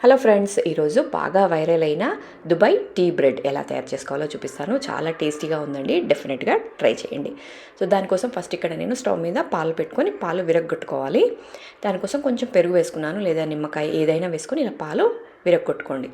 Hello friends, ఈరోజు బాగా viral అయిన దుబాయ్ టీ బ్రెడ్ ఎలా తయారు చేసుకోవాలో చూపిస్తాను. చాలా టేస్టీగా ఉందండి, డెఫినెట్గా ట్రై చేయండి. సో దానికోసం ఫస్ట్ ఇక్కడ నేను స్టవ్ మీద పాలు పెట్టుకొని పాలు విరగ్గొట్టుకోవాలి. దానికోసం కొంచెం పెరుగు వేసుకున్నాను, లేదా నిమ్మకాయ ఏదైనా వేసుకొని ఇలా పాలు విరగ్గొట్టుకోండి.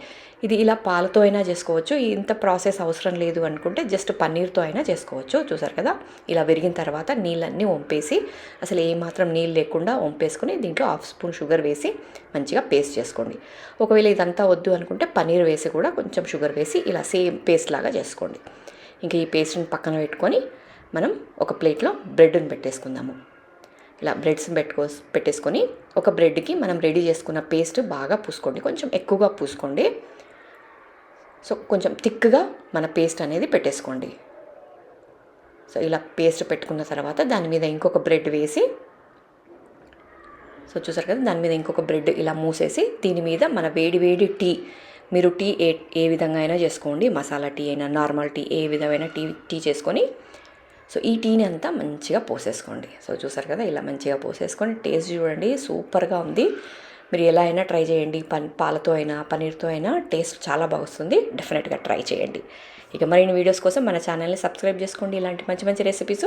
ఇది ఇలా పాలతో అయినా చేసుకోవచ్చు, ఇంత ప్రాసెస్ అవసరం లేదు అనుకుంటే జస్ట్ పన్నీర్తో అయినా చేసుకోవచ్చు. చూసారు కదా, ఇలా విరిగిన తర్వాత నీళ్ళన్నీ వంపేసి, అసలు ఏమాత్రం నీళ్ళు లేకుండా వంపేసుకొని దీంట్లో హాఫ్ స్పూన్ షుగర్ వేసి మంచిగా పేస్ట్ చేసుకోండి. ఒకవేళ ఇదంతా వద్దు అనుకుంటే పన్నీర్ వేసి కూడా కొంచెం షుగర్ వేసి ఇలా సేమ్ పేస్ట్ లాగా చేసుకోండి. ఇంకా ఈ పేస్ట్ని పక్కన పెట్టుకొని మనం ఒక ప్లేట్లో బ్రెడ్ని పెట్టేసుకుందాము. ఇలా బ్రెడ్స్ని పెట్టేసుకొని ఒక బ్రెడ్కి మనం రెడీ చేసుకున్న పేస్ట్ బాగా పూసుకోండి, కొంచెం ఎక్కువగా పూసుకోండి. సో కొంచెం థిక్గా మన పేస్ట్ అనేది పెట్టేసుకోండి. సో ఇలా పేస్ట్ పెట్టుకున్న తర్వాత దాని మీద ఇంకొక బ్రెడ్ వేసి, సో చూసారు కదా, దాని మీద ఇంకొక బ్రెడ్ ఇలా మూసేసి దీని మీద మన వేడి వేడి టీ, మీరు టీ ఏ విధంగా అయినా చేసుకోండి, మసాలా టీ అయినా నార్మల్ టీ ఏ విధమైన టీ చేసుకొని, సో ఈ టీని అంతా మంచిగా పోసేసుకోండి. సో చూసారు కదా, ఇలా మంచిగా పోసేసుకొని టేస్ట్ చూడండి, సూపర్గా ఉంది. మీరు ఎలా అయినా ట్రై చేయండి, పాలతో అయినా పన్నీర్తో అయినా టేస్ట్ చాలా బాగుంది. డెఫినెట్గా ట్రై చేయండి. ఇక మరిన్ని వీడియోస్ కోసం మన ఛానల్ని సబ్స్క్రైబ్ చేసుకోండి. ఇలాంటి మంచి మంచి రెసిపీస్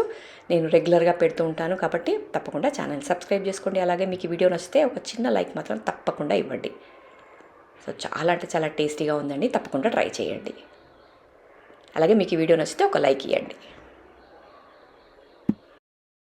నేను రెగ్యులర్గా పెడుతూ ఉంటాను, కాబట్టి తప్పకుండా ఛానల్ని సబ్స్క్రైబ్ చేసుకోండి. అలాగే మీకు ఈ వీడియో నచ్చితే ఒక చిన్న లైక్ మాత్రం తప్పకుండా ఇవ్వండి. సో చాలా అంటే చాలా టేస్టీగా ఉందండి, తప్పకుండా ట్రై చేయండి. అలాగే మీకు ఈ వీడియో నచ్చితే ఒక లైక్ ఇవ్వండి.